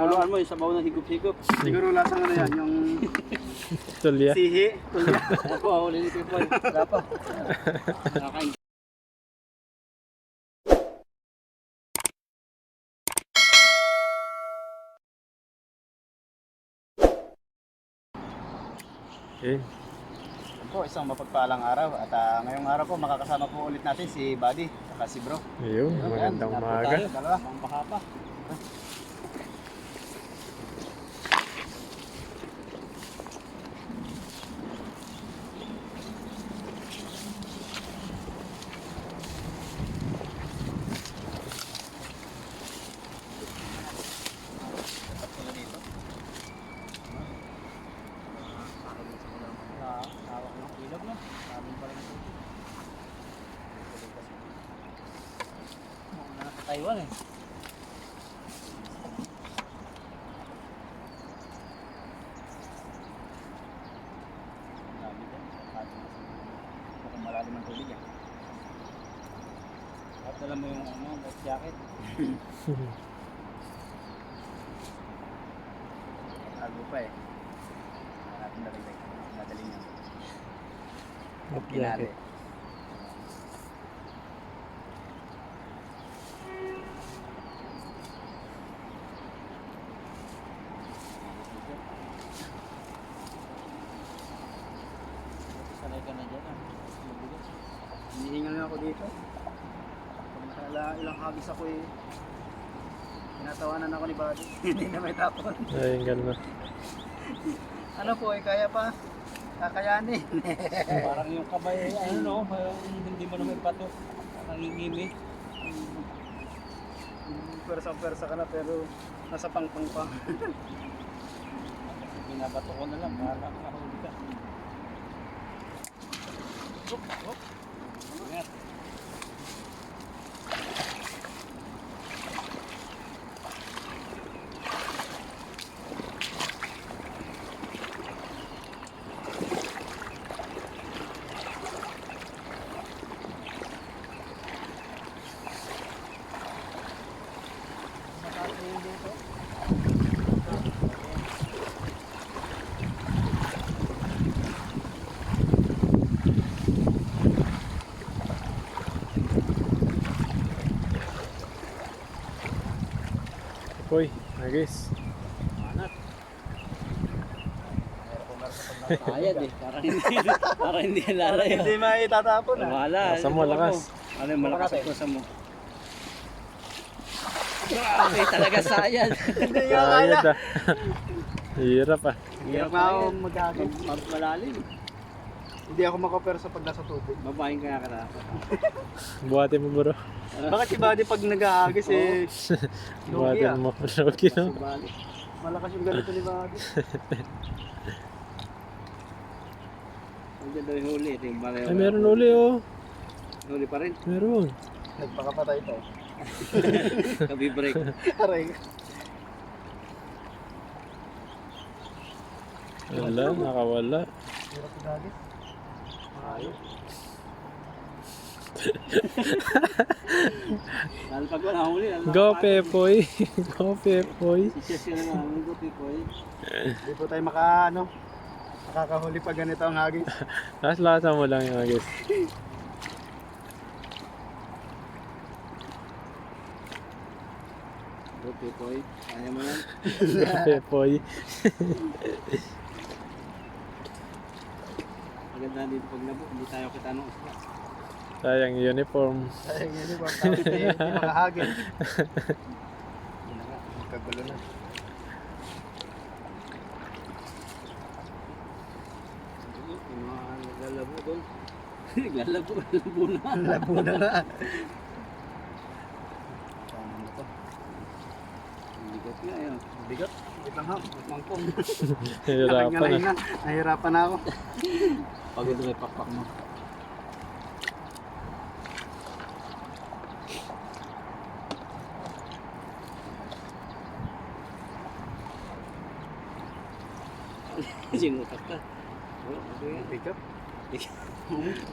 Pakuluan mo yung sabaw ng higop-higop. Siguro lasang ano yan, yung Tulya. sihi. Ako, huli ni Pipoy. Wala pa. Nakakain. Okay. Yan po, isang mapagpalang araw. At ngayong araw po, makakasama po ulit natin si Buddy at si Bro. Ayun, magandang umaga. Dalawa. Ang baka pa. Hawak ng ilog, no? Sabing pa rin ito. Muna na sa Taiwan eh. Dami dyan. Mukhang malalim ang tubig eh. At alam mo yung life jacket. Tago pa eh. Natin dalilig. Nadali niya. Up Pinali. jacket. Sanay ka na dyan ah. Hinihingal na ako dito. Pag ilang hagis ako eh. Tinatawanan ako ni Buddy. Hindi na may tapon. Ayun, gano'n. Ano po eh, kaya pa. Kakayanin. Parang yung kabay, ano no, hindi mo naman patok. Nangingimi. Persa-persa ka na pero nasa pangpang pa. Binabato ko na lang para makahuli ka. Hop, hop. Ingat. Hoy, agis. Ayad eh, parang hindi lalayo. Hindi maitatapon ah. Wala. Nasa mo, lakas. Ano yung malakas ang kusa mo? Okay, talaga sayad. Hindi nga kaya. Ayad ah. Hirap ah. Hirap nga ako maghagis. Malalim. Hindi ako makapersa pag nasa tubig. Babaeng kaya ka na. Buhatin mo bro. Bakit si Buddy pag naghahagis eh, lugi ah. Buhatin mo. Lugi no? Balik. Malakas yung ganito ni Buddy. Nandiyan daw yung huli. Ito yung balay. Ay, meron uli oh. Huli pa rin. Meron. Nagpakapatay ito. Kabi-break. Aray. Wala, nakawala. Hirap maghagis. Ayos. Lalo pag wala huli. Go Pepoy. Go Pepoy. Sisya na lang. Go Pipoy. Hindi po tayo makakahuli pag ganito ang hagis. Lasa mo lang yung agis. Go Pipoy. Kaya mo yan. Go Pepoy. Maganda dito pag nabo. Hindi tayo kita nung isla. Sayang uniform. Sayang yun yung tapos hindi makahagis. Yun na nga. Magkagulo na. Yung mga naglalabo doon. Naglalabo. Labo na. Labo na nga. Tama na to. Bigat nga yun. Bigat. Bigat lang ha. Mangkong. Hirapan na. Nahirapan na ako. Pagod may pakpak mo. Sinukat ka. Oh, ano yan? Bigat. Bigat.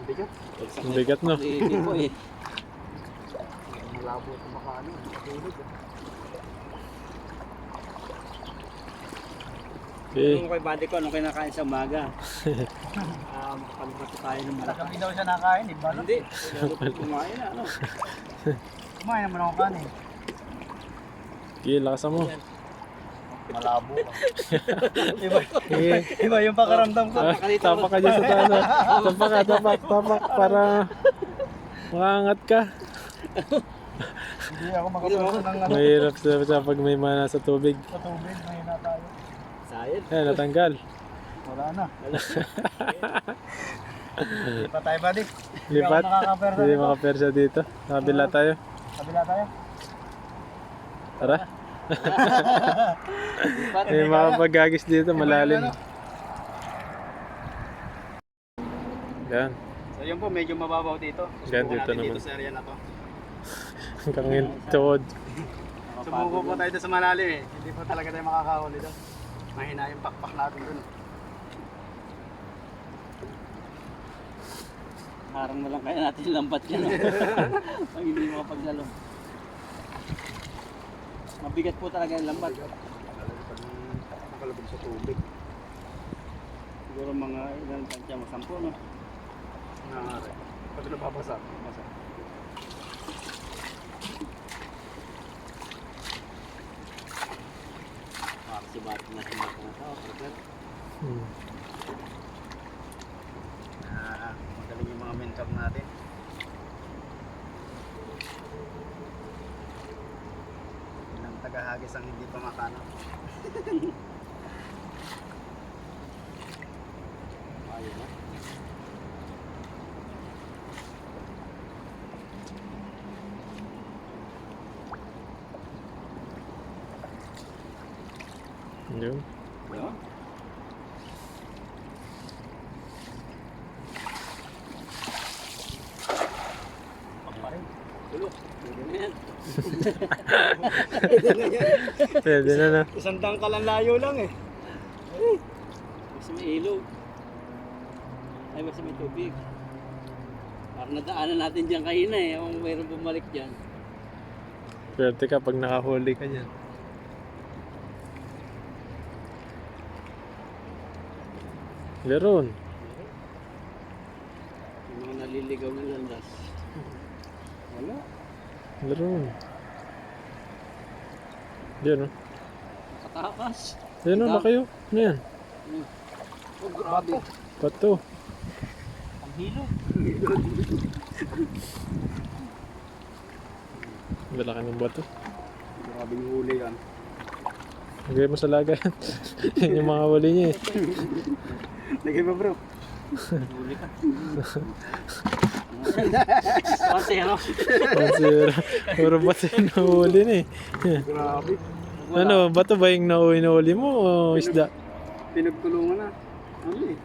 Bigat. Ang bigat no. Hindi po eh. Malabo ito makaano. Matulog. Eh, Kung kay body ko, anong kinakain sa umaga? Pagbato tayo ng malaki. Talagang hindi daw siya nakain, eh. Balot. Hindi. Lalo po kumain na, ano? Kumain naman ako kanin. sige, lakasan mo. Malabo. iba, Sige. iba yung pakaramdam ko. Ah, tapak ka dyan sa taas. Ah. Tapak para makangat ka. Hindi ako makapunta ng ano. Mahirap sa pag may mana sa tubig. Sa tubig, mahina tayo. Sayad. Eh, natanggal. Wala na. Lipat tayo, buddy. Lipat. Hindi ako makakapersa Hindi dito. makapersa dito. Kabila tayo. Kabila tayo. Tara. May makapagagis dito, malalim. Yan. So yun po, medyo mababaw dito. Yan, Subukan dito natin naman. dito sa area na to. Hanggang yung tuhod. Sumuko po tayo sa malalim eh. Hindi po talaga tayo makakahuli doon. Mahina yung pakpak natin doon. Harang na lang kaya natin lambat yan. Pag hindi makapaglalo. Mabigat po talaga yung lambat. Nakalabog sa tubig. Siguro mga ilang tansya, masampo, no? Nangyari. Pati nababasa. Basa. Kasi ba't na sinako na tao, perfect. Magaling yung mga mentor natin. Ilang tagahagis ang hindi pa makano. Ayun na. Yun. Ayun. Tulog. Ganyan. Pwede na na. Isang tangkalan layo lang eh. Basta may ilog. Ay, basta may tubig. Parang nadaanan natin dyan kanina eh. Kung mayroon bumalik dyan. Pwede ka pag nakahuli ka dyan. Leron. Yung mga naliligaw na landas. Wala. Leron. Yan o. Katakas. Yan o, laki o. Ano yan? Oh, grabe. Pato. Ang hilog. Malaki ng bato. Grabe yung huli yan. Lagay mo sa lagay. Yan yung mga huli niya eh. Lagay mo bro. Huli ka. Pati ano? Kasi puro bato yung nahuli na eh. Grabe. Ano, bato ba yung nahuli mo o isda? Pinagtulungan na. Ano eh.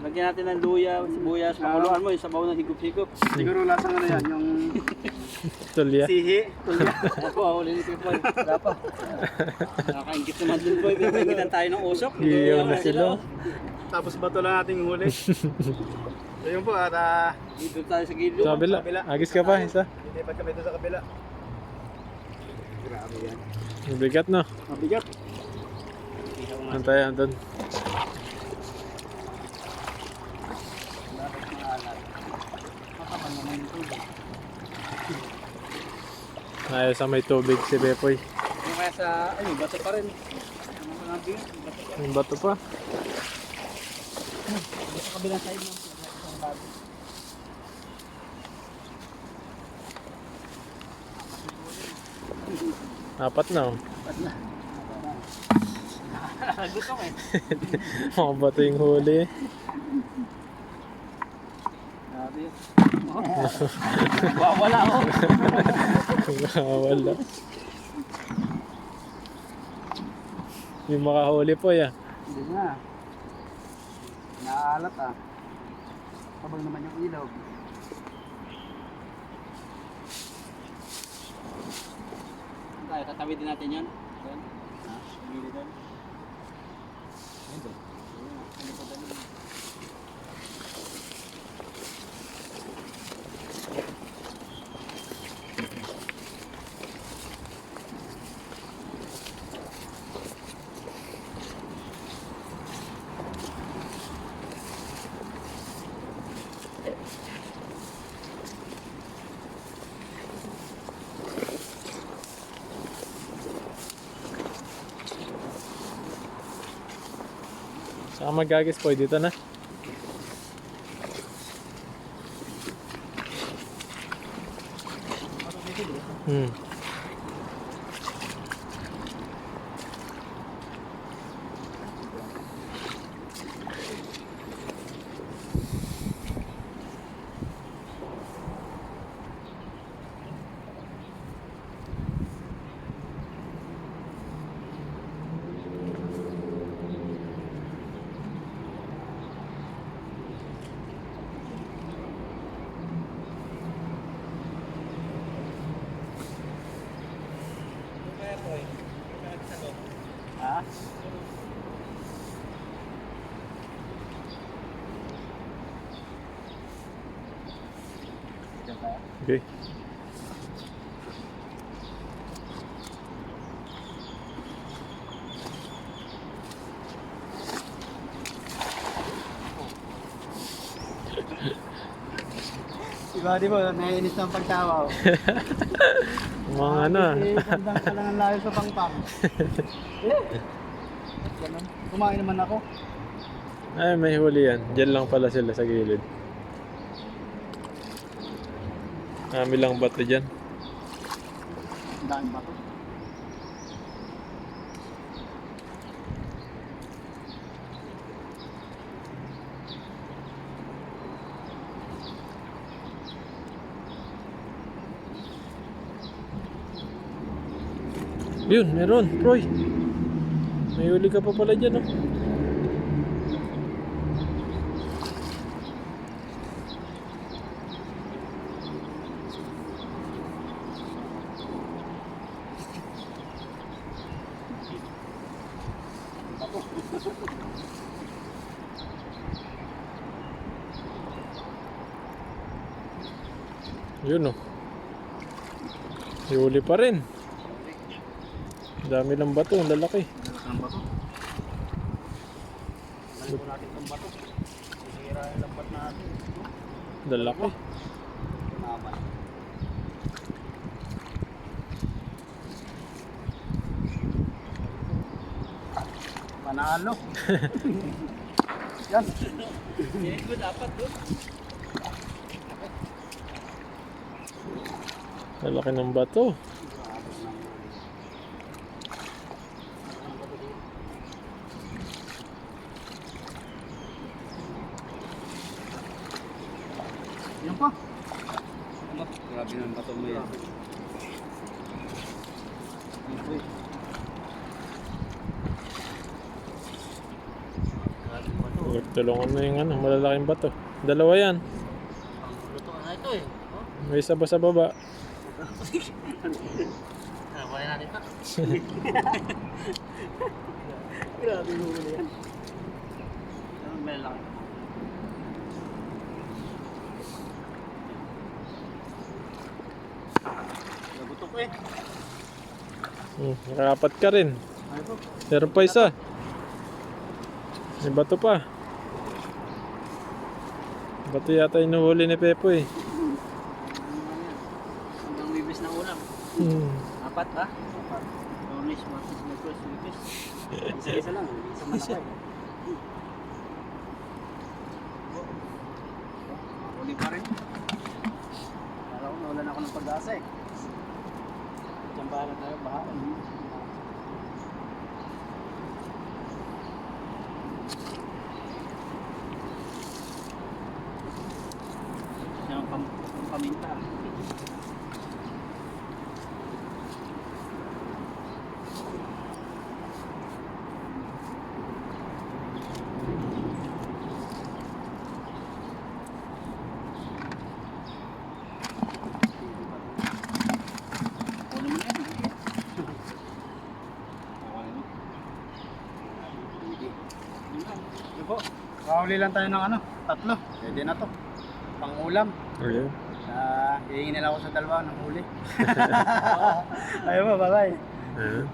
Lagyan natin ng luya, sibuyas, pakuluan mo yung sabaw ng higop-higop. Siguro lasang ano yan, yung Tulya. sihi. Ako, huli ni Pipoy. Wala pa. Nakakaingit naman dun po. Pinaingitan tayo ng usok. Iyaw na sila. Tapos bato lang natin yung huli. So yun po at Dito tayo sa gilid. Sa kabila. Agis ka pa, isa. lilipat kami doon sa kabila. Grabe yan. Mabigat no? Mabigat. Antayan doon. Ayos sa may tubig si Bepoy. Yung kaya sa, ayun, bato pa rin. Ano pa nga bigat? Bato pa rin. Yung bato pa. Sa kabilang side ng bago. Apat na oh. Gusto ko eh. Mga bato yung huli. Grabe yun. Wala ako. Wala. Yung makahuli po ya. Hindi na. Naaalat ah. Kabal naman yung ilaw. Tayo, tatawi din natin yan. Doon. Gili doon. Ayun doon. Ano pa doon? Saka magagis po, dito na. Hmm. Ha? Diyan tayo. Okay. Diba, di ba, naiinis ng pagtawa. Mga ano ah. Tandang ka lang ang layo sa pangpang. Ganun. Kumain naman ako. Ay, may huli yan. Diyan lang pala sila sa gilid. Kami lang bato dyan. Ang daan ba to? Yun, meron. Roy. May huli ka pa pala dyan, oh. Yun, oh. May huli pa rin. Dami ng bato, ang lalaki. Ang bato. Balik ko natin itong bato. Sisira yung lambat natin. Lalaki. Naman. Panalo. Yan. Yan ko dapat doon. Lalaki ng bato. Yan pa. Grabe ng bato mo yan. Tulungan na yung ano, malalaking bato. Dalawa yan. Luto na ito eh. Oh, May isa pa sa baba. kuha natin pa. Grabe yung huli yan. Ano may laki? Nagutok eh. Nakakapat ka rin. Ano to? Meron pa isa. May bato pa. Bato yata inuhuli ni Pepo eh. Hanggang wibis na ulam. Apat ba? Apat. Donis, Martis, Mercury, wibis. Isa-isa lang. Isa malaki. Huli pa rin. Kala ko nawalan ako ng pag-asa eh. Tsambahan na tayo, baha. Yung paminta. Kunin mo na yan. Yun po. Kahuli lang tayo ng ano, 3. Pwede na to. Pang-ulam. Ayun. Hihingi nila ako sa dalawa ng huli. Ayaw mo, bye-bye. Ayun.